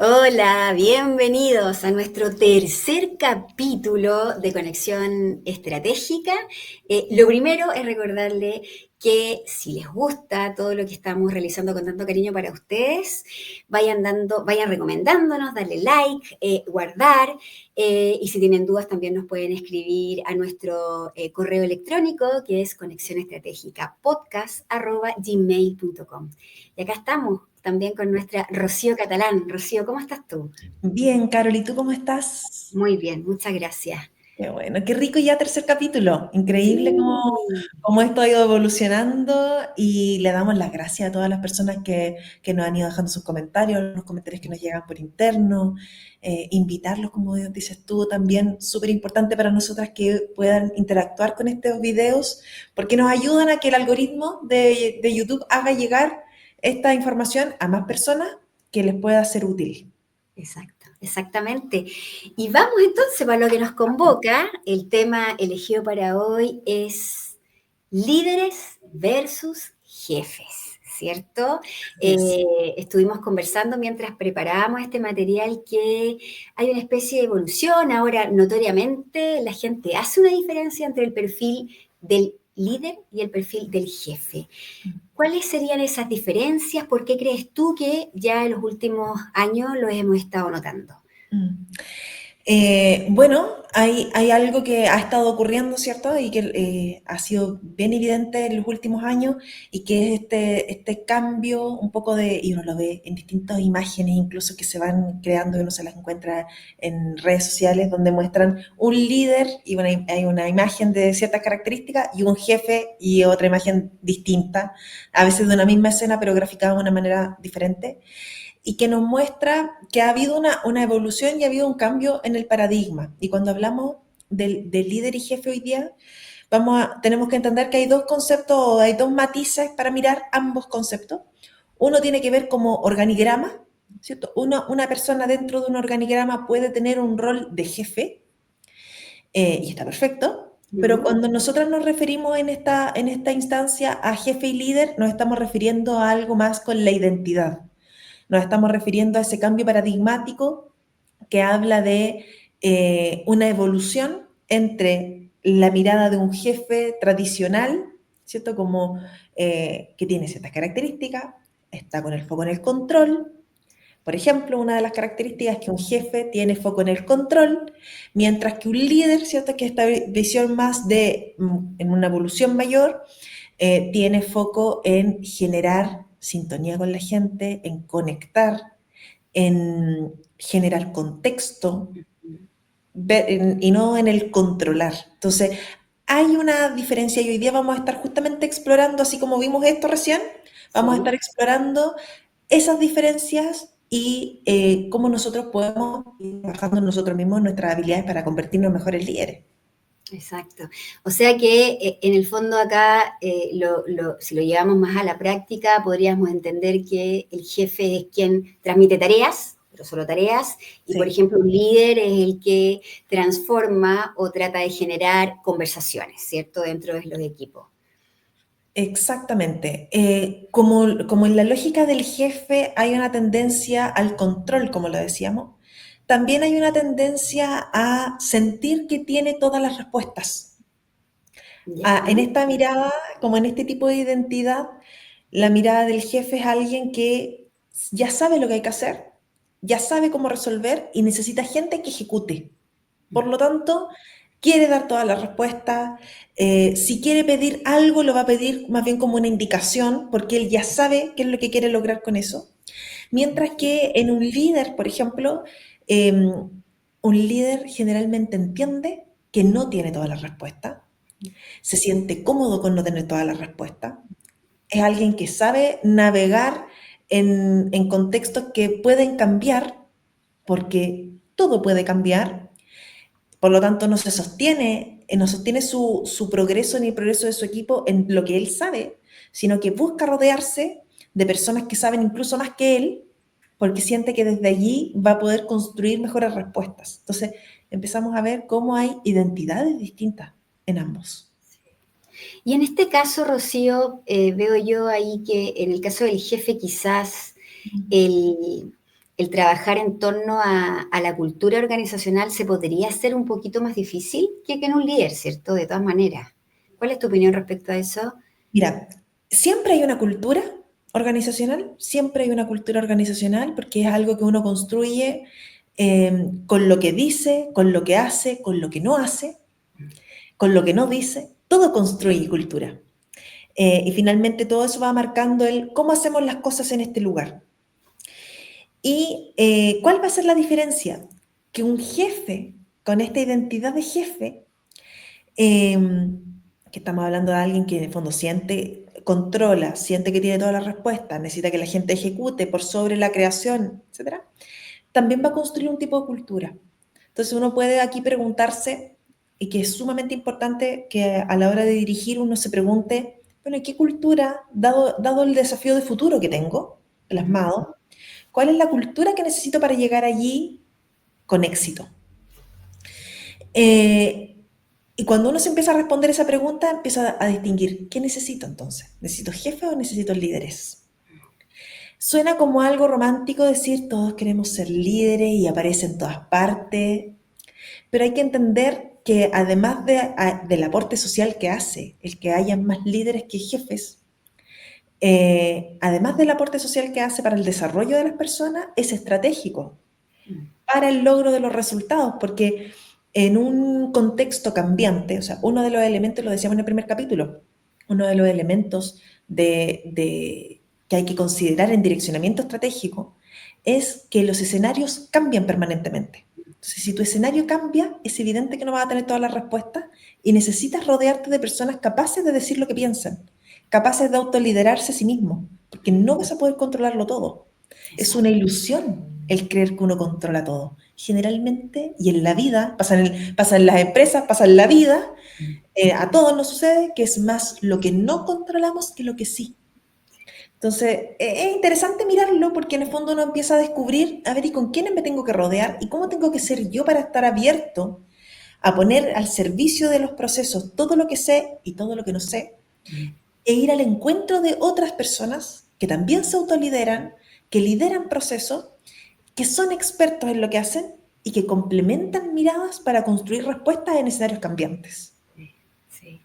Hola, bienvenidos a nuestro tercer capítulo de Conexión Estratégica. Lo primero es recordarle que si les gusta todo lo que estamos realizando con tanto cariño para ustedes, vayan recomendándonos, darle like, guardar, y si tienen dudas también nos pueden escribir a nuestro correo electrónico que es conexionestrategicapodcast@gmail.com. Y acá estamos también con nuestra Rocío Catalán. Rocío, ¿cómo estás tú? Bien, Carol, ¿y tú cómo estás? Muy bien, muchas gracias. Qué bueno, qué rico ya tercer capítulo. Increíble Sí, cómo esto ha ido evolucionando y le damos las gracias a todas las personas que nos han ido dejando sus comentarios, los comentarios que nos llegan por interno, invitarlos, como dices tú, también súper importante para nosotras que puedan interactuar con estos videos porque nos ayudan a que el algoritmo de YouTube haga llegar esta información a más personas que les pueda ser útil. exacto, exactamente. Y vamos entonces para lo que nos convoca. El tema elegido para hoy es líderes versus jefes, ¿cierto? Yes. Estuvimos conversando mientras preparábamos este material que hay una especie de evolución. Ahora, notoriamente, la gente hace una diferencia entre el perfil del líder y el perfil del jefe. ¿Cuáles serían esas diferencias? ¿Por qué crees tú que ya en los últimos años lo hemos estado notando? Mm. Bueno, hay algo que ha estado ocurriendo, ¿cierto? Y que ha sido bien evidente en los últimos años y que es este cambio un poco y uno lo ve en distintas imágenes incluso que se van creando y uno se las encuentra en redes sociales donde muestran un líder y hay una imagen de ciertas características y un jefe y otra imagen distinta, a veces de una misma escena pero graficada de una manera diferente y que nos muestra que ha habido una evolución y ha habido un cambio en el paradigma. Y cuando hablamos del líder y jefe hoy día, tenemos que entender que hay dos conceptos, hay dos matices para mirar ambos conceptos. Uno tiene que ver como organigrama, ¿cierto? Una persona dentro de un organigrama puede tener un rol de jefe, y está perfecto, pero Ujú. cuando nosotros nos referimos en esta instancia a jefe y líder, nos estamos refiriendo a algo más con la identidad. Nos estamos refiriendo a ese cambio paradigmático que habla de una evolución entre la mirada de un jefe tradicional, ¿cierto? Como que tiene ciertas características, está con el foco en el control. Por ejemplo, una de las características es que un jefe tiene foco en el control, mientras que un líder, ¿cierto? Que esta visión más en una evolución mayor, tiene foco en generar sintonía con la gente, en conectar, en generar contexto y no en el controlar. Entonces, hay una diferencia y hoy día vamos a estar justamente explorando, así como vimos esto recién, vamos a Sí. estar explorando esas diferencias y cómo nosotros podemos ir trabajando en nosotros mismos nuestras habilidades para convertirnos en mejores líderes. Exacto. O sea que en el fondo acá, si lo llevamos más a la práctica, podríamos entender que el jefe es quien transmite tareas, pero solo tareas, y por Sí. ejemplo un líder es el que transforma o trata de generar conversaciones, ¿cierto?, dentro de los equipos. Exactamente. Como en la lógica del jefe hay una tendencia al control, como lo decíamos, también hay una tendencia a sentir que tiene todas las respuestas. ¿Ya? En esta mirada, como en este tipo de identidad, la mirada del jefe es alguien que ya sabe lo que hay que hacer, ya sabe cómo resolver y necesita gente que ejecute. Por lo tanto, quiere dar todas las respuestas. Si quiere pedir algo, lo va a pedir más bien como una indicación, porque él ya sabe qué es lo que quiere lograr con eso. Mientras que en un líder, por ejemplo, un líder generalmente entiende que no tiene todas las respuestas, se siente cómodo con no tener todas las respuestas, es alguien que sabe navegar en contextos que pueden cambiar, porque todo puede cambiar, por lo tanto, no sostiene su progreso ni el progreso de su equipo en lo que él sabe, sino que busca rodearse de personas que saben incluso más que él, porque siente que desde allí va a poder construir mejores respuestas. Entonces, empezamos a ver cómo hay identidades distintas en ambos. Y en este caso, Rocío, veo yo ahí que en el caso del jefe quizás el, el trabajar en torno a la cultura organizacional se podría hacer un poquito más difícil que en un líder, ¿cierto? De todas maneras. ¿Cuál es tu opinión respecto a eso? Mira, siempre hay una cultura organizacional, siempre hay una cultura organizacional porque es algo que uno construye con lo que dice, con lo que hace, con lo que no hace, con lo que no dice, todo construye cultura. Y finalmente todo eso va marcando el cómo hacemos las cosas en este lugar. ¿Y cuál va a ser la diferencia? Que un jefe con esta identidad de jefe, eh, que estamos hablando de alguien que en el fondo siente, controla, siente que tiene todas las respuestas, necesita que la gente ejecute por sobre la creación, etcétera, también va a construir un tipo de cultura. Entonces uno puede aquí preguntarse, y que es sumamente importante que a la hora de dirigir uno se pregunte, bueno, ¿y qué cultura, dado el desafío de futuro que tengo plasmado, cuál es la cultura que necesito para llegar allí con éxito? Y cuando uno se empieza a responder esa pregunta, empieza a distinguir, ¿qué necesito entonces? ¿Necesito jefes o necesito líderes? Suena como algo romántico decir todos queremos ser líderes y aparece en todas partes, pero hay que entender que además del aporte social que hace, el que haya más líderes que jefes, además del aporte social que hace para el desarrollo de las personas, es estratégico para el logro de los resultados, porque en un contexto cambiante, o sea, uno de los elementos, lo decíamos en el primer capítulo, uno de los elementos que hay que considerar en direccionamiento estratégico es que los escenarios cambian permanentemente. Entonces, si tu escenario cambia, es evidente que no vas a tener todas las respuestas y necesitas rodearte de personas capaces de decir lo que piensan, capaces de autoliderarse a sí mismos, porque no vas a poder controlarlo todo. Es una ilusión el creer que uno controla todo. Generalmente, y en la vida, pasa en las empresas, pasa en la vida, a todos nos sucede que es más lo que no controlamos que lo que sí. Entonces, es interesante mirarlo porque en el fondo uno empieza a descubrir, a ver, ¿y con quiénes me tengo que rodear? ¿Y cómo tengo que ser yo para estar abierto a poner al servicio de los procesos todo lo que sé y todo lo que no sé? E ir al encuentro de otras personas que también se autolideran, que lideran procesos, que son expertos en lo que hacen y que complementan miradas para construir respuestas en escenarios cambiantes. Sí.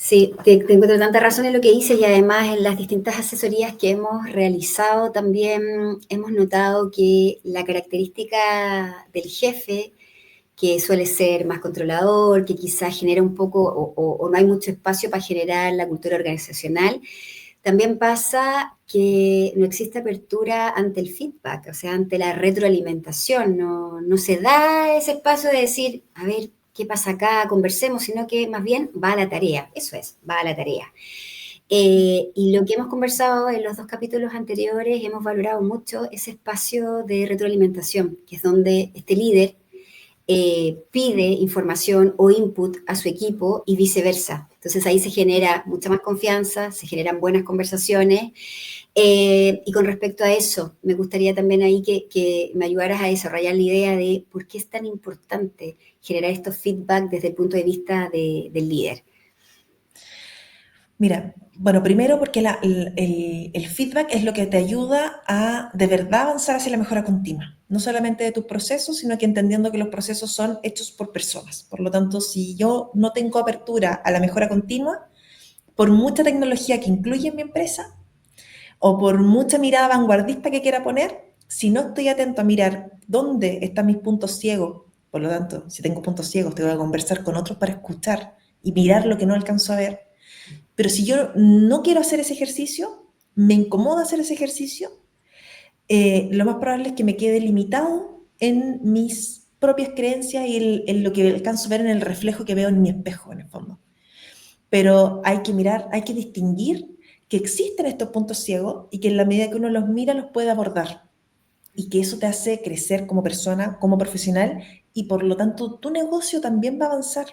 Sí, te encuentro tanta razón en lo que dices y además en las distintas asesorías que hemos realizado también hemos notado que la característica del jefe, que suele ser más controlador, que quizás genera un poco o no hay mucho espacio para generar la cultura organizacional, también pasa que no existe apertura ante el feedback, o sea, ante la retroalimentación, no se da ese espacio de decir, a ver, ¿qué pasa acá? Conversemos, sino que más bien va a la tarea, eso es, va a la tarea. Y lo que hemos conversado en los 2 capítulos anteriores, hemos valorado mucho ese espacio de retroalimentación, que es donde este líder pide información o input a su equipo y viceversa. Entonces ahí se genera mucha más confianza, se generan buenas conversaciones. Y con respecto a eso, me gustaría también ahí que me ayudaras a desarrollar la idea de por qué es tan importante generar estos feedback desde el punto de vista del líder. Mira, bueno, primero porque el feedback es lo que te ayuda a de verdad avanzar hacia la mejora continua, no solamente de tus procesos, sino que entendiendo que los procesos son hechos por personas. Por lo tanto, si yo no tengo apertura a la mejora continua, por mucha tecnología que incluye en mi empresa o por mucha mirada vanguardista que quiera poner, si no estoy atento a mirar dónde están mis puntos ciegos, por lo tanto, si tengo puntos ciegos, tengo que conversar con otros para escuchar y mirar lo que no alcanzo a ver. Pero si yo no quiero hacer ese ejercicio, me incomoda hacer ese ejercicio, lo más probable es que me quede limitado en mis propias creencias y en lo que alcanzo a ver en el reflejo que veo en mi espejo, en el fondo. Pero hay que mirar, hay que distinguir que existen estos puntos ciegos y que en la medida que uno los mira los puede abordar y que eso te hace crecer como persona, como profesional y por lo tanto tu negocio también va a avanzar.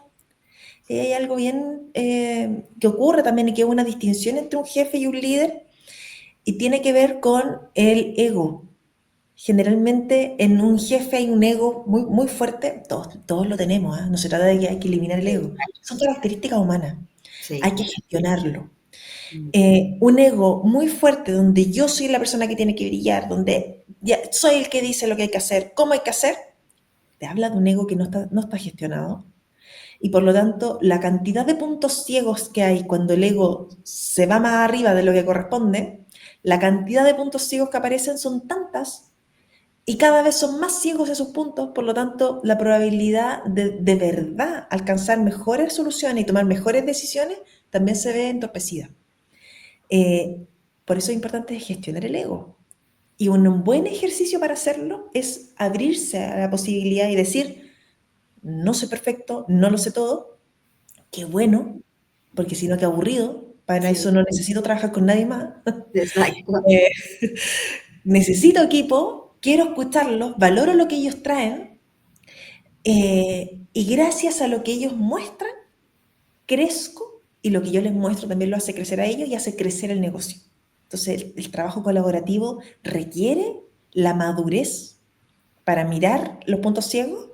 Hay algo bien que ocurre también y que es una distinción entre un jefe y un líder y tiene que ver con el ego. Generalmente en un jefe hay un ego muy, muy fuerte, todos lo tenemos, ¿eh? No se trata de que hay que eliminar el ego, son características humanas, Sí. hay que gestionarlo. Un ego muy fuerte donde yo soy la persona que tiene que brillar, donde ya, soy el que dice lo que hay que hacer, cómo hay que hacer, te habla de un ego que no está gestionado. Y por lo tanto, la cantidad de puntos ciegos que hay cuando el ego se va más arriba de lo que corresponde, la cantidad de puntos ciegos que aparecen son tantas y cada vez son más ciegos esos puntos, por lo tanto, la probabilidad de verdad alcanzar mejores soluciones y tomar mejores decisiones también se ve entorpecida. Por eso es importante gestionar el ego. Y un buen ejercicio para hacerlo es abrirse a la posibilidad y decir, no soy perfecto, no lo sé todo, qué bueno, porque si no, qué aburrido, para eso Sí, no necesito trabajar con nadie más. exacto. Eh, necesito equipo, quiero escucharlos, valoro lo que ellos traen, y gracias a lo que ellos muestran, crezco y lo que yo les muestro también lo hace crecer a ellos y hace crecer el negocio. Entonces, el trabajo colaborativo requiere la madurez para mirar los puntos ciegos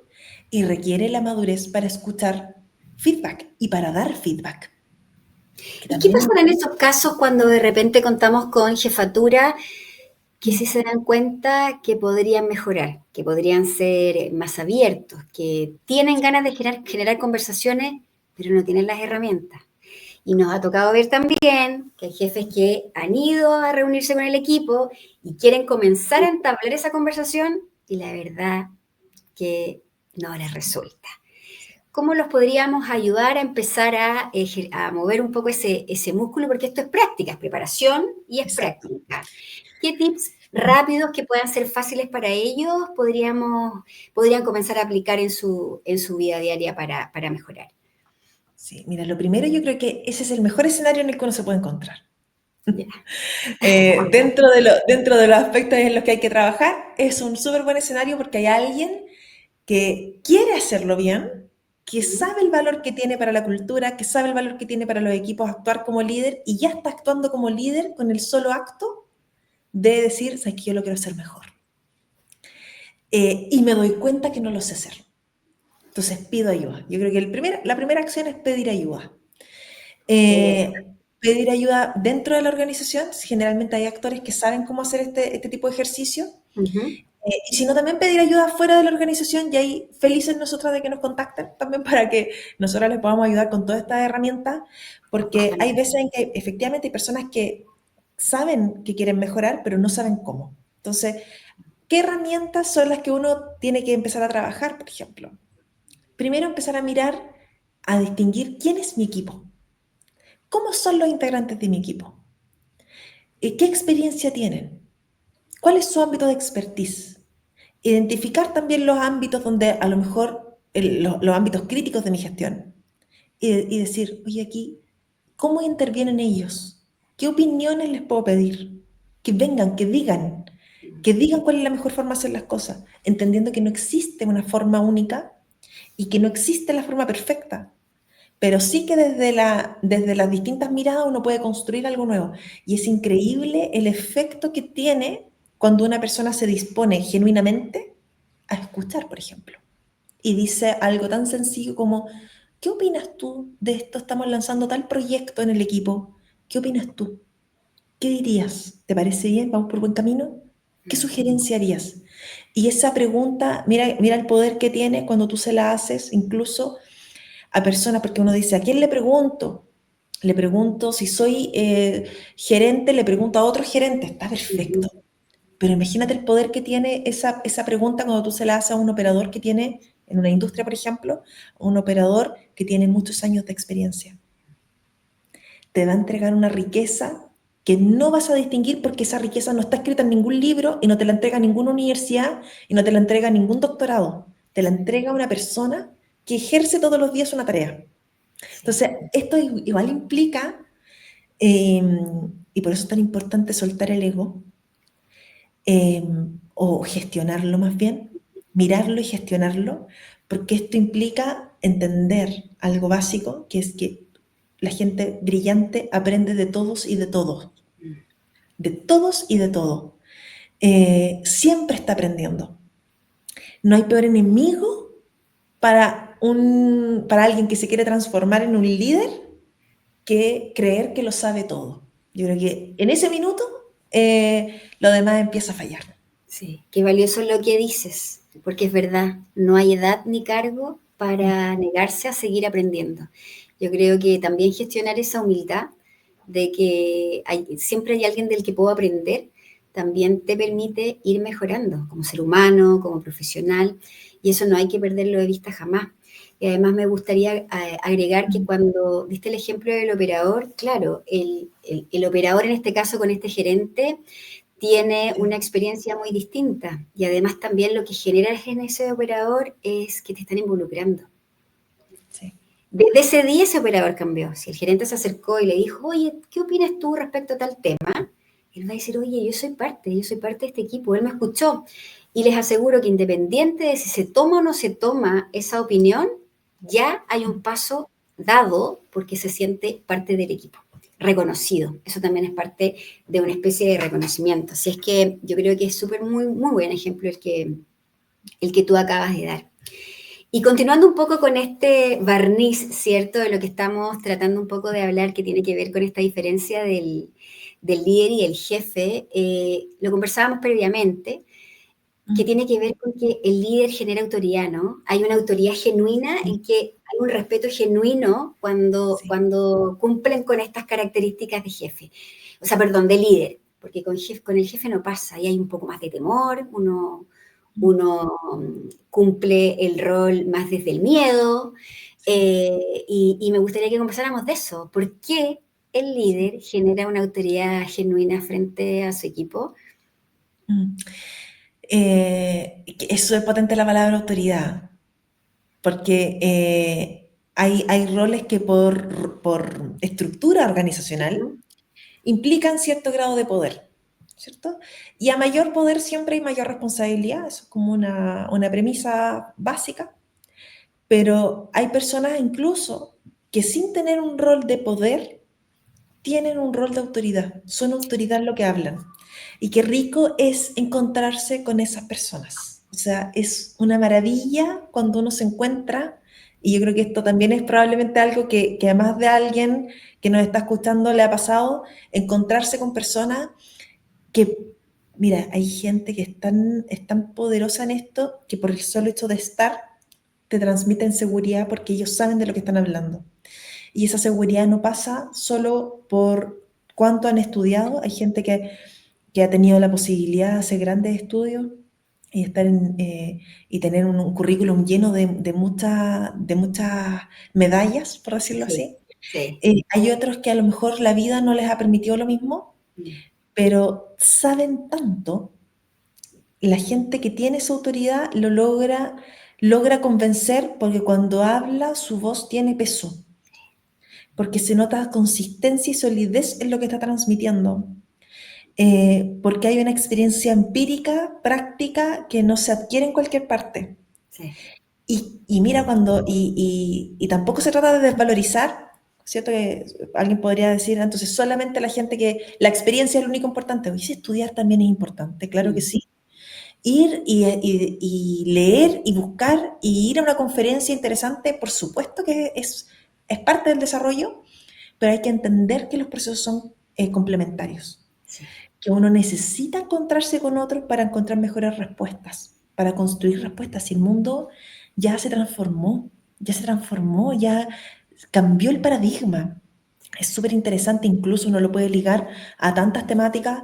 y requiere la madurez para escuchar feedback y para dar feedback. Que ¿Y qué también pasa en esos casos cuando de repente contamos con jefatura que sí se dan cuenta que podrían mejorar, que podrían ser más abiertos, que tienen ganas de generar conversaciones, pero no tienen las herramientas? Y nos ha tocado ver también que hay jefes que han ido a reunirse con el equipo y quieren comenzar a entablar esa conversación y la verdad que no les resulta. ¿Cómo los podríamos ayudar a empezar a mover un poco ese músculo? Porque esto es práctica, es preparación y es exacto. práctica. ¿Qué tips rápidos que puedan ser fáciles para ellos podrían comenzar a aplicar en su vida diaria para mejorar? Sí, mira, lo primero yo creo que ese es el mejor escenario en el que uno se puede encontrar. Ya. Dentro de los aspectos en los que hay que trabajar, es un súper buen escenario porque hay alguien que quiere hacerlo bien, que sabe el valor que tiene para la cultura, que sabe el valor que tiene para los equipos actuar como líder y ya está actuando como líder con el solo acto de decir, sabes que yo lo quiero hacer mejor. Y me doy cuenta que no lo sé hacer. Entonces pido ayuda. Yo creo que la primera acción es pedir ayuda. Pedir ayuda dentro de la organización. Generalmente hay actores que saben cómo hacer este tipo de ejercicio. Ujú. Y si no, también pedir ayuda fuera de la organización y ahí felices nosotras de que nos contacten también para que nosotros les podamos ayudar con todas estas herramientas, porque Ojalá. hay veces en que efectivamente hay personas que saben que quieren mejorar, pero no saben cómo. Entonces, ¿qué herramientas son las que uno tiene que empezar a trabajar, por ejemplo? Primero, empezar a mirar, a distinguir quién es mi equipo, cómo son los integrantes de mi equipo, qué experiencia tienen, cuál es su ámbito de expertise. Identificar también los ámbitos donde a lo mejor, los ámbitos críticos de mi gestión y decir, oye, aquí, ¿cómo intervienen ellos? ¿Qué opiniones les puedo pedir? Que vengan, que digan cuál es la mejor forma de hacer las cosas, entendiendo que no existe una forma única y que no existe la forma perfecta, pero sí que desde las distintas miradas uno puede construir algo nuevo. Y es increíble el efecto que tiene cuando una persona se dispone genuinamente a escuchar, por ejemplo, y dice algo tan sencillo como, ¿qué opinas tú de esto? Estamos lanzando tal proyecto en el equipo. ¿Qué opinas tú? ¿Qué dirías? ¿Te parece bien? ¿Vamos por buen camino? ¿Qué sugerencia harías? Y esa pregunta, mira el poder que tiene cuando tú se la haces, incluso a personas, porque uno dice, ¿a quién le pregunto? Le pregunto, si soy gerente, le pregunto a otro gerente, está perfecto. Pero imagínate el poder que tiene esa pregunta cuando tú se la haces a un operador que tiene, en una industria, por ejemplo, un operador que tiene muchos años de experiencia. Te va a entregar una riqueza que no vas a distinguir porque esa riqueza no está escrita en ningún libro y no te la entrega ninguna universidad y no te la entrega ningún doctorado. Te la entrega una persona que ejerce todos los días una tarea. Entonces, esto igual implica, eh, y por eso es tan importante soltar el ego, eh, o gestionarlo más bien, mirarlo y gestionarlo, porque esto implica entender algo básico, que es que la gente brillante aprende de todos y de todo. Siempre está aprendiendo. No hay peor enemigo para alguien que se quiere transformar en un líder que creer que lo sabe todo. Yo creo que en ese minuto lo demás empieza a fallar. Sí, qué valioso es lo que dices, porque es verdad, no hay edad ni cargo para negarse a seguir aprendiendo. Yo creo que también gestionar esa humildad de que siempre hay alguien del que puedo aprender, también te permite ir mejorando como ser humano, como profesional, y eso no hay que perderlo de vista jamás. Y además me gustaría agregar que cuando diste el ejemplo del operador, claro, el operador en este caso con este gerente tiene una Sí, experiencia muy distinta y además también lo que genera en ese operador es que te están involucrando. sí. Desde ese día ese operador cambió. Si el gerente se acercó y le dijo, oye, ¿qué opinas tú respecto a tal tema? Él va a decir, oye, yo soy parte de este equipo, él me escuchó. Y les aseguro que independiente de si se toma o no se toma esa opinión, ya hay un paso dado porque se siente parte del equipo, reconocido. Eso también es parte de una especie de reconocimiento. Así es que yo creo que es súper muy, muy buen ejemplo el que tú acabas de dar. Y continuando un poco con este barniz, ¿cierto? De lo que estamos tratando un poco de hablar, que tiene que ver con esta diferencia del líder y el jefe, lo conversábamos previamente, que Mm, tiene que ver con que el líder genera autoridad, ¿no? Hay una autoridad genuina sí, en que hay un respeto genuino sí. cuando cumplen con estas características de jefe, o sea, perdón, de líder, porque con el jefe no pasa, ahí hay un poco más de temor, Mm, uno cumple el rol más desde el miedo, sí, y me gustaría que conversáramos de eso. ¿Por qué el sí. líder genera una autoridad genuina frente a su equipo? Mm. Que es súper potente la palabra autoridad, porque hay roles que por estructura organizacional ¿Mm? implican cierto grado de poder, ¿cierto? Y a mayor poder siempre hay mayor responsabilidad, eso es como una premisa básica, pero hay personas incluso que sin tener un rol de poder tienen un rol de autoridad, son autoridad en lo que hablan. Y qué rico es encontrarse con esas personas. O sea, es una maravilla cuando uno se encuentra, y yo creo que esto también es probablemente algo que a más de alguien que nos está escuchando le ha pasado, encontrarse con personas que, mira, hay gente que es tan poderosa en esto que por el solo hecho de estar te transmiten seguridad porque ellos saben de lo que están hablando. Y esa seguridad no pasa solo por cuánto han estudiado. Hay gente que ha tenido la posibilidad de hacer grandes estudios y, y tener un currículum lleno de muchas medallas, por decirlo Sí, así. sí. Hay otros que a lo mejor la vida no les ha permitido lo mismo, Mm. pero saben tanto. La gente que tiene esa autoridad logra convencer porque cuando habla su voz tiene peso, porque se nota consistencia y solidez en lo que está transmitiendo, porque hay una experiencia empírica, práctica, que no se adquiere en cualquier parte. Sí, Y mira y tampoco se trata de desvalorizar, ¿cierto? Que alguien podría decir, "Ah, entonces solamente la gente que, la experiencia es lo único importante". Oye, si estudiar también es importante, claro que mm, sí. Ir y leer y buscar y ir a una conferencia interesante, por supuesto que es parte del desarrollo, pero hay que entender que los procesos son complementarios, sí, que uno necesita encontrarse con otros para encontrar mejores respuestas, para construir respuestas. Y el mundo ya se transformó, ya cambió el paradigma. Es súper interesante, incluso uno lo puede ligar a tantas temáticas.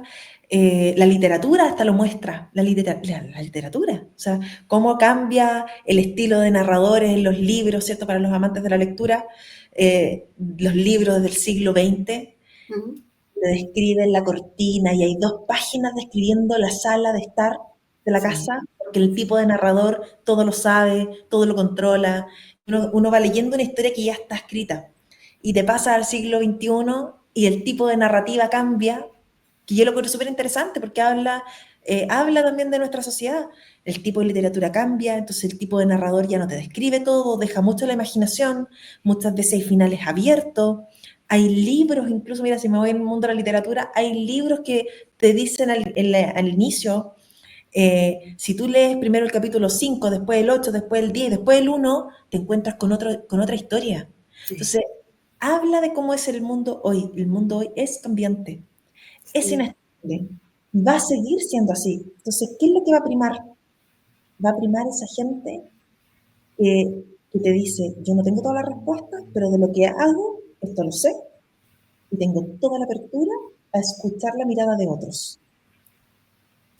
La literatura hasta lo muestra, la literatura, o sea, cómo cambia el estilo de narradores en los libros, ¿cierto? Para los amantes de la lectura, los libros del siglo XX mm, te describen la cortina y hay 2 páginas describiendo la sala de estar de la sí, casa, porque el tipo de narrador todo lo sabe, todo lo controla. Uno va leyendo una historia que ya está escrita y te pasa al siglo XXI y el tipo de narrativa cambia, que yo lo creo súper interesante porque habla también de nuestra sociedad. El tipo de literatura cambia, entonces el tipo de narrador ya no te describe todo, deja mucho la imaginación, muchas veces hay finales abiertos. Hay libros, incluso, mira, si me voy en el mundo de la literatura, hay libros que te dicen al inicio, si tú lees primero el capítulo 5, después el 8, después el 10, después el 1, te encuentras con otra historia. sí, Entonces, habla de cómo es el mundo hoy. El mundo hoy es cambiante, es sí. inestable. Va a seguir siendo así. Entonces, ¿qué es lo que va a primar? Va a primar esa gente que te dice, yo no tengo todas las respuestas, pero de lo que hago, esto lo sé, y tengo toda la apertura a escuchar la mirada de otros.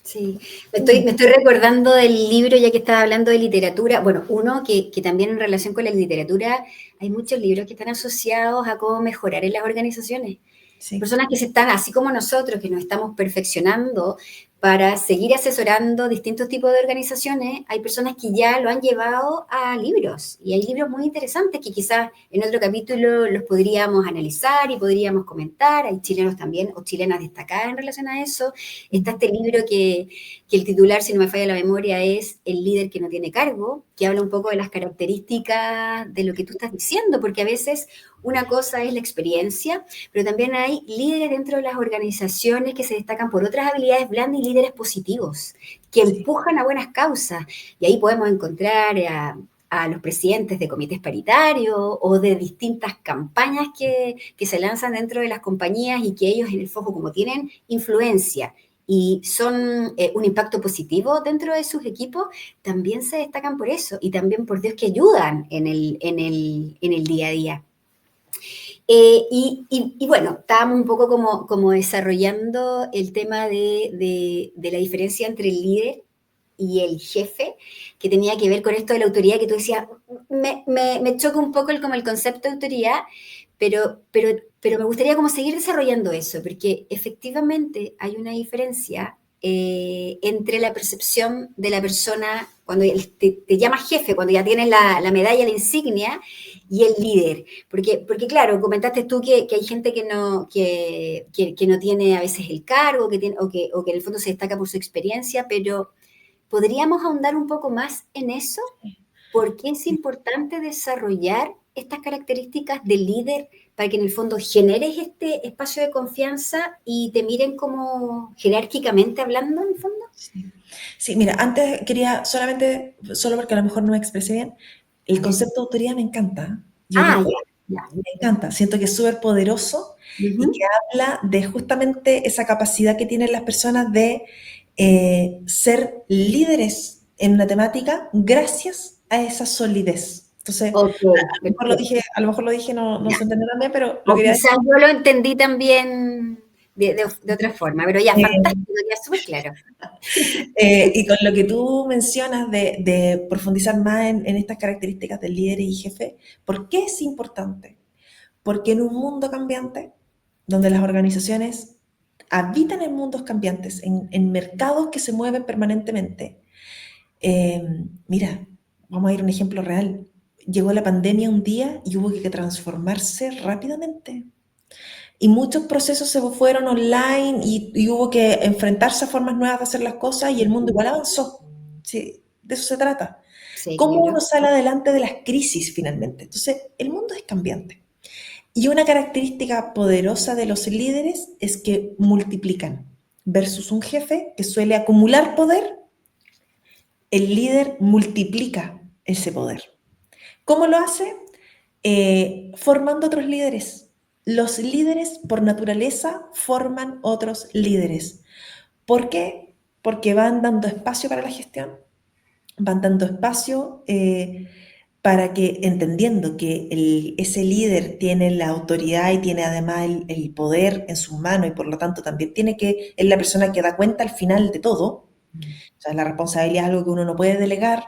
Sí, me estoy recordando del libro, ya que estaba hablando de literatura. Bueno, uno que también en relación con la literatura, hay muchos libros que están asociados a cómo mejorar en las organizaciones. Sí. Personas que se están, así como nosotros, que nos estamos perfeccionando para seguir asesorando distintos tipos de organizaciones, hay personas que ya lo han llevado a libros. Y hay libros muy interesantes que quizás en otro capítulo los podríamos analizar y podríamos comentar. Hay chilenos también o chilenas destacadas en relación a eso. Está este libro que el titular, si no me falla la memoria, es El líder que no tiene cargo, que habla un poco de las características de lo que tú estás diciendo, porque a veces una cosa es la experiencia, pero también hay líderes dentro de las organizaciones que se destacan por otras habilidades blandas y líderes positivos, que Sí. empujan a buenas causas. Y ahí podemos encontrar a los presidentes de comités paritarios o de distintas campañas que se lanzan dentro de las compañías y que ellos en el foco, como tienen influencia y son un impacto positivo dentro de sus equipos, también se destacan por eso y también por Dios que ayudan en el día a día. Y bueno, estábamos un poco como desarrollando el tema de la diferencia entre el líder y el jefe, que tenía que ver con esto de la autoridad, que tú decías, me choca un poco como el concepto de autoridad, pero me gustaría como seguir desarrollando eso, porque efectivamente hay una diferencia entre la percepción de la persona cuando te llama jefe, cuando ya tienes la medalla, la insignia, y el líder. Porque claro, comentaste tú que hay gente que no tiene a veces el cargo, o que en el fondo se destaca por su experiencia, pero ¿podríamos ahondar un poco más en eso? ¿Por qué es importante desarrollar estas características de líder para que en el fondo generes este espacio de confianza y te miren como jerárquicamente hablando en el fondo? Sí. Sí, mira, antes quería solamente, solo porque a lo mejor no me expresé bien, el concepto de autoridad me encanta. Yo Ah, digo, ya, ya. me encanta, siento que es súper poderoso y que Ujú. habla de justamente esa capacidad que tienen las personas de ser líderes en una temática gracias a esa solidez. Entonces, Ok, perfecto. a lo mejor lo dije, no, no Ya. se entendió también, pero lo O quería quizás yo lo entendí también de otra forma, pero ya, decir. fantástico, ya súper claro. Y con lo que tú mencionas de profundizar más en estas características del líder y jefe, ¿por qué es importante? Porque en un mundo cambiante, donde las organizaciones habitan en mundos cambiantes, en mercados que se mueven permanentemente, eh, mira, vamos a ir a un ejemplo real. Llegó la pandemia un día y hubo que transformarse rápidamente. Y muchos procesos se fueron online y hubo que enfrentarse a formas nuevas de hacer las cosas y el mundo igual avanzó. Sí, de eso se trata. Sí, ¿Cómo claro. uno sale adelante de las crisis finalmente? Entonces, el mundo es cambiante. Y una característica poderosa de los líderes es que multiplican. Versus un jefe que suele acumular poder, el líder multiplica ese poder. ¿Cómo lo hace? Formando otros líderes. Los líderes por naturaleza forman otros líderes. ¿Por qué? Porque van dando espacio para la gestión, van dando espacio para que, entendiendo que ese líder tiene la autoridad y tiene además el poder en sus manos y por lo tanto también es la persona que da cuenta al final de todo. O sea, la responsabilidad es algo que uno no puede delegar,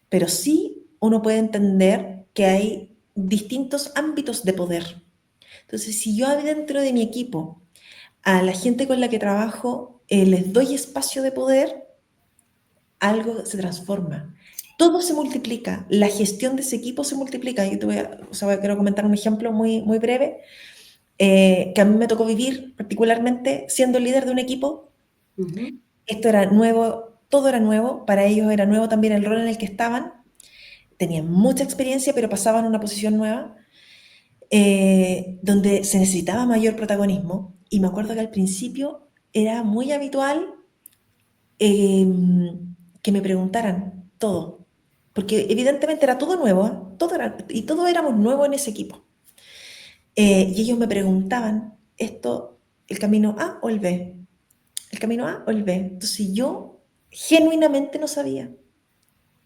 pero sí uno puede entender que hay distintos ámbitos de poder. Entonces, si yo dentro de mi equipo, a la gente con la que trabajo, les doy espacio de poder, algo se transforma. Todo se multiplica, la gestión de ese equipo se multiplica. Yo quiero comentar un ejemplo muy, muy breve que a mí me tocó vivir particularmente siendo líder de un equipo. Ujú. Esto era nuevo, todo era nuevo, para ellos era nuevo también el rol en el que estaban. Tenían mucha experiencia, pero pasaban a una posición nueva, donde se necesitaba mayor protagonismo. Y me acuerdo que al principio era muy habitual eh, que me preguntaran todo, porque evidentemente era todo nuevo, ¿eh? Y todos éramos nuevos en ese equipo. Y ellos me preguntaban, ¿esto el camino A o el B? ¿El camino A o el B? Entonces yo genuinamente no sabía,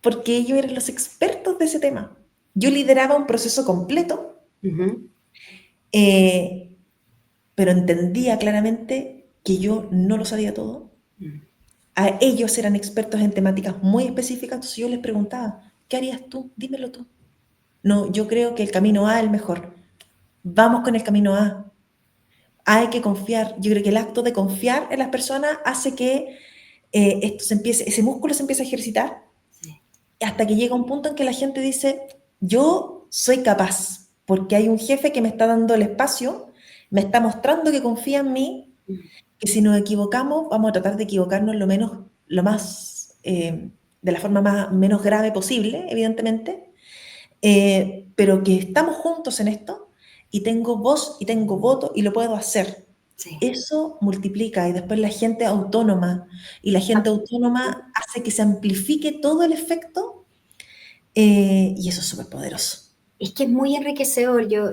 porque ellos eran los expertos de ese tema. Yo lideraba un proceso completo, Ujú. eh, pero entendía claramente que yo no lo sabía todo. A ellos eran expertos en temáticas muy específicas, entonces yo les preguntaba, ¿qué harías tú? Dímelo tú. No, yo creo que el camino A es el mejor. Vamos con el camino A. Hay que confiar. Yo creo que el acto de confiar en las personas hace que esto se empiece, ese músculo se empiece a ejercitar Sí. hasta que llega un punto en que la gente dice, yo soy capaz, porque hay un jefe que me está dando el espacio, me está mostrando que confía en mí, que si nos equivocamos, vamos a tratar de equivocarnos lo menos, lo más, de la forma más, menos grave posible, evidentemente, pero que estamos juntos en esto y tengo voz y tengo voto y lo puedo hacer. Sí. Eso multiplica y después la gente autónoma y la gente autónoma hace que se amplifique todo el efecto y eso es súper poderoso. Es que es muy enriquecedor. Yo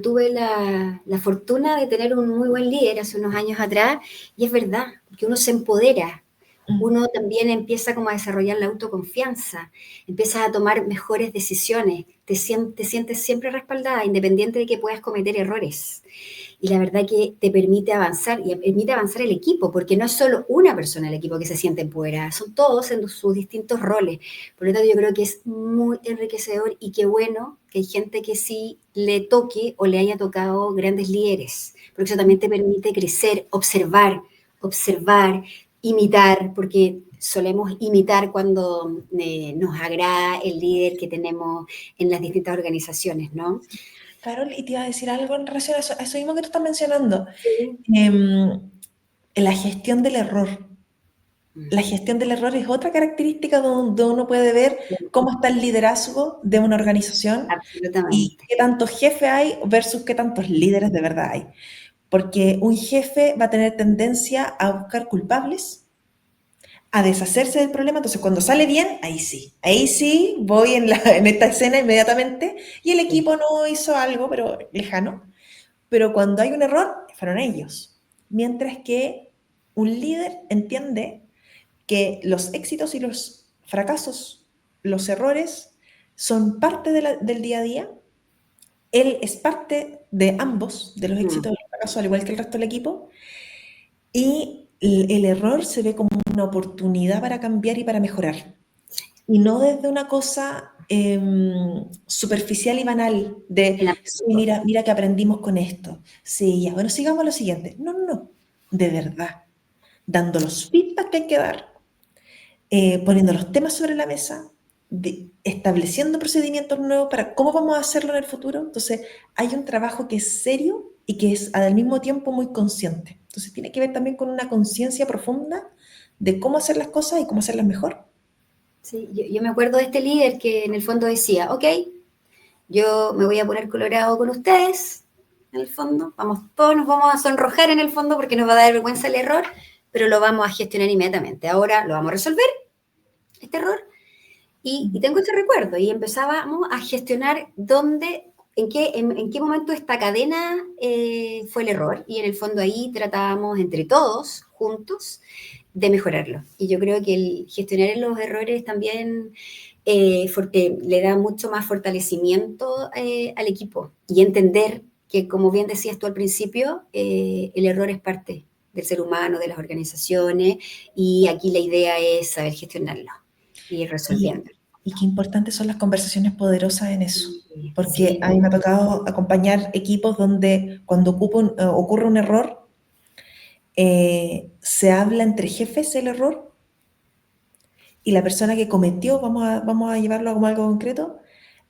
tuve la fortuna de tener un muy buen líder hace unos años atrás y es verdad, que uno se empodera, Mm. uno también empieza como a desarrollar la autoconfianza, empiezas a tomar mejores decisiones, te sientes siempre respaldada, independiente de que puedas cometer errores. Y la verdad que te permite avanzar y permite avanzar el equipo, porque no es solo una persona el equipo que se siente empoderada, son todos en sus distintos roles. Por lo tanto, yo creo que es muy enriquecedor y qué bueno que hay gente que sí le toque o le haya tocado grandes líderes, porque eso también te permite crecer, observar, imitar, porque solemos imitar cuando nos agrada el líder que tenemos en las distintas organizaciones, ¿no? Carol, y te iba a decir algo en relación a eso mismo que tú estás mencionando. Sí. Em, la gestión del error. La gestión del error es otra característica donde uno puede ver cómo está el liderazgo de una organización y Absolutamente. qué tantos jefes hay versus qué tantos líderes de verdad hay. Porque un jefe va a tener tendencia a buscar culpables, a deshacerse del problema. Entonces, cuando sale bien, ahí sí, voy en esta escena inmediatamente y el Sí. equipo no hizo algo, pero lejano. Pero cuando hay un error, fueron ellos. Mientras que un líder entiende que los éxitos y los fracasos, los errores, son parte del día a día. Él es parte de ambos, de los Mm. éxitos y los fracasos, al igual que el resto del equipo. Y el error se ve como una oportunidad para cambiar y para mejorar. Y no desde una cosa superficial y banal En de, sí, absoluto. mira que aprendimos con esto. Sí, ya, bueno, sigamos a lo siguiente. No, no, no. De verdad. Dando los feedback que hay que dar, poniendo los temas sobre la mesa, estableciendo procedimientos nuevos para cómo vamos a hacerlo en el futuro. Entonces, hay un trabajo que es serio y que es al mismo tiempo muy consciente. Entonces, tiene que ver también con una conciencia profunda de cómo hacer las cosas y cómo hacerlas mejor. Sí, yo me acuerdo de este líder que en el fondo decía, ok, yo me voy a poner colorado con ustedes, en el fondo, vamos, todos nos vamos a sonrojar en el fondo porque nos va a dar vergüenza el error, pero lo vamos a gestionar inmediatamente. Ahora lo vamos a resolver, este error, y tengo este recuerdo, y empezábamos a gestionar dónde, en qué momento esta cadena fue el error, y en el fondo ahí tratábamos entre todos, juntos, de mejorarlo. Y yo creo que el gestionar los errores también le da mucho más fortalecimiento al equipo y entender que, como bien decías tú al principio, el error es parte del ser humano, de las organizaciones, y aquí la idea es saber gestionarlo y ir Y, resolviendo. y qué importantes son las conversaciones poderosas en eso. Sí, Porque sí, a mí me ha tocado acompañar equipos donde cuando ocurre un error, se habla entre jefes el error y la persona que cometió, vamos a llevarlo como algo concreto,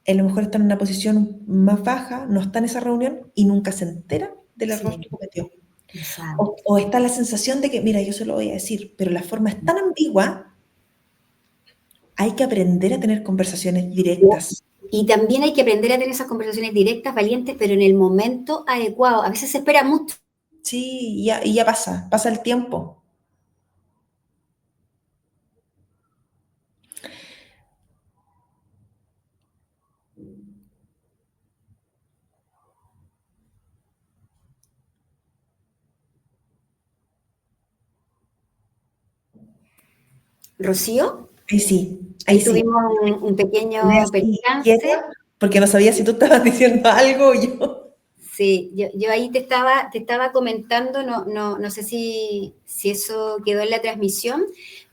a lo mejor está en una posición más baja, no está en esa reunión y nunca se entera del error que sí, cometió. exacto. O está la sensación de que, mira, yo se lo voy a decir, pero la forma es tan ambigua, hay que aprender a tener conversaciones directas. Y también hay que aprender a tener esas conversaciones directas, valientes, pero en el momento adecuado. A veces se espera mucho. Sí, y ya pasa el tiempo. Rocío, Ahí ahí sí. tuvimos un Me pequeño así quieta, percance. porque no sabía si tú estabas diciendo algo o yo. Sí, yo ahí te estaba comentando, no sé si eso quedó en la transmisión,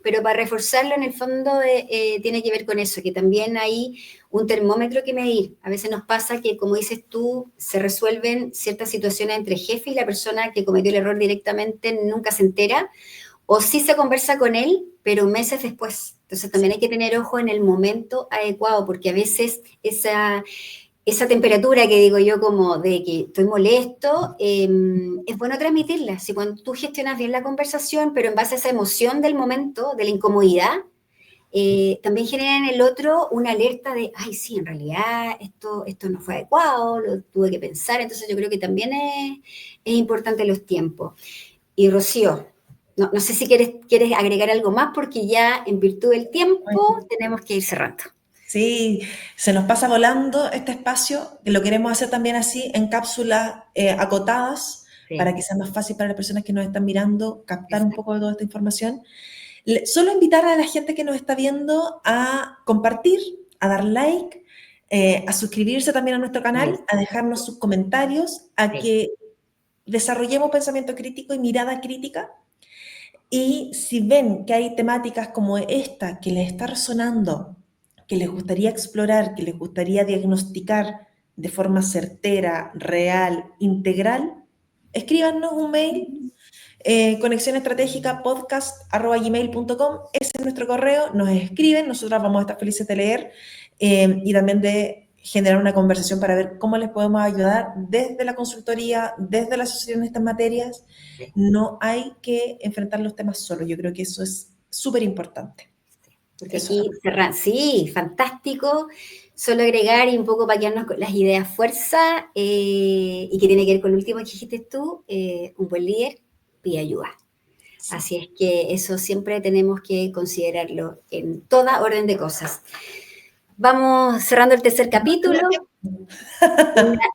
pero para reforzarlo en el fondo tiene que ver con eso, que también hay un termómetro que medir. A veces nos pasa que, como dices tú, se resuelven ciertas situaciones entre jefe y la persona que cometió el error directamente nunca se entera, o sí se conversa con él, pero meses después. Entonces también hay que tener ojo en el momento adecuado, porque a veces esa temperatura que digo yo como de que estoy molesto, es bueno transmitirla. Si cuando tú gestionas bien la conversación, pero en base a esa emoción del momento, de la incomodidad, también genera en el otro una alerta de, ay, sí, en realidad esto no fue adecuado, lo tuve que pensar. Entonces yo creo que también es importante los tiempos. Y Rocío, no sé si quieres agregar algo más porque ya en virtud del tiempo tenemos que ir cerrando. Sí, se nos pasa volando este espacio, que lo queremos hacer también así, en cápsulas acotadas, para Sí, que sea más fácil para las personas que nos están mirando captar un exacto. poco de toda esta información. Solo invitar a la gente que nos está viendo a compartir, a dar like, a suscribirse también a nuestro canal, Sí, a dejarnos sus comentarios, a sí. que desarrollemos pensamiento crítico y mirada crítica. Y si ven que hay temáticas como esta que les está resonando, que les gustaría explorar, que les gustaría diagnosticar de forma certera, real, integral, escríbanos un mail, conexión estratégica podcast@gmail.com. Ese es nuestro correo, nos escriben, nosotros vamos a estar felices de leer y también de generar una conversación para ver cómo les podemos ayudar desde la consultoría, desde la asociación en estas materias. No hay que enfrentar los temas solos, yo creo que eso es súper importante. Porque Eso es aquí lo que... cerrar, sí, fantástico. Solo agregar y un poco para quedarnos con las ideas fuerza, y que tiene que ver con lo último que dijiste tú, un buen líder pide ayuda. Sí. Así es que eso siempre tenemos que considerarlo en toda orden de cosas. Vamos cerrando el tercer capítulo.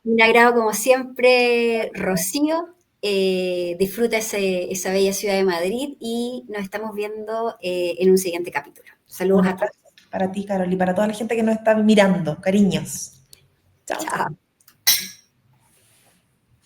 Un agrado como siempre, Rocío. Disfruta esa bella ciudad de Madrid y nos estamos viendo en un siguiente capítulo. Un Saludos a todos. abrazo para ti, Carol, y para toda la gente que nos está mirando. Cariños. Chao, chao. Chao.